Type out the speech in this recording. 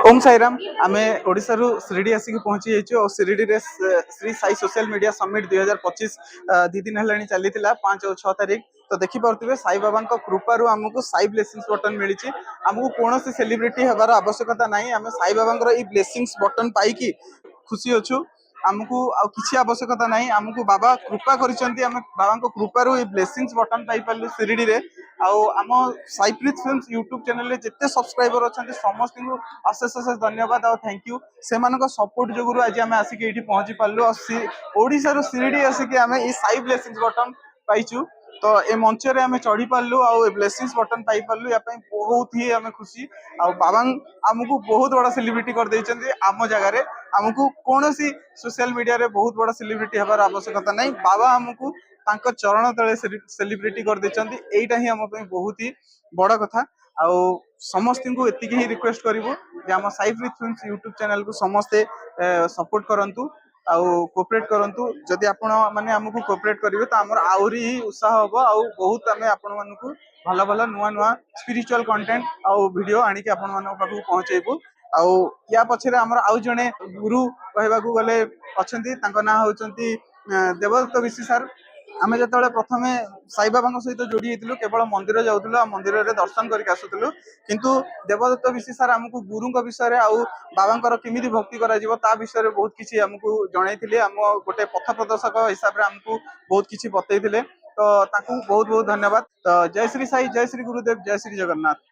ओम साईराम आम ओडिशा रु शिरडी आसिक पहुंची जाइए और शिरडी रे Shri Sai social media summit 2025 दी दिन है चली 5 और 6 तारीख तो देखिपे साई बाबा कृपा आमको साई ब्लेसिंग्स बटन मिली आमको कौन सेलिब्रिटी हबार आवश्यकता ना आम साई बाबा ये ब्लेसिंग्स बटन पाई खुशी अच्छु आमको किसी आवश्यकता ना आमको बाबा कृपा करिसेंती आम बाबा कृपारू ये ब्लेसिंग्स बटन पाई पार्लु शिरडी रे आम साईप्रीत फिल्म्स यूट्यूब चैनल रे जिते सब्सक्राइबर अच्छा समस्त को अशेष अशेष धन्यवाद और थैंक यू से सपोर्ट जो आज आम आसिक ये पहुंची पार्लु ओडिशा शिरडी आसिक आम ये साई ब्लेसिंग्स बटन पाइचु तो ए मंच रे आम चढ़ी पार्लु आ ब्लेसिंग्स बटन पाई पार्लु या बहुत ही आम खुशी आ बाबा आमको बहुत बड़ा सेलिब्रिटी कर देइछन्ती आम जगह आमको कौन सी सोशल मीडिया रे बहुत बड़ा सेलिब्रिटी हबार आवश्यकता नहीं बाबा आमको तांको चरण तले सेलिब्रिटी कर देइछन्ती एटा ही हम पे बहुत ही बड़ कथा आउ समस्त को एतिकी ही रिक्वेस्ट करिवो जे हम साईप्रीत फिल्म्स यूट्यूब चैनल को समस्ते सपोर्ट करंतु आउ कोऑपरेट करंतु जदि आपण माने हमकु कोऑपरेट करिवे तो हमर आउरी ही उत्साह हबो आउ बहुत आमे आपण मानकु भला भला नुआ नुआ स्पिरिचुअल कंटेंट आउ वीडियो आनी के आपण मानक पाखु पहुंचेबो आउ या पछरे हमर आउ जने गुरु कहबाकू गले अछंती तांको ना होचंती देवदत्त विशी सर आम जो प्रथम साई बाबा सहित जोड़ी होती केवल मंदिर जाऊँ मंदिर में दर्शन करके आसुलु किंतु देवदत्त विशी सर आमको गुरु विषय आउ बाबा केमी भक्ति करा विषय बहुत किसी आमको जनई आम गोटे पथ प्रदर्शक हिसाब से आमको बहुत किसी बतई तो बहुत बहुत धन्यवाद तो जय श्री साई जय श्री गुरुदेव जय श्री जगन्नाथ।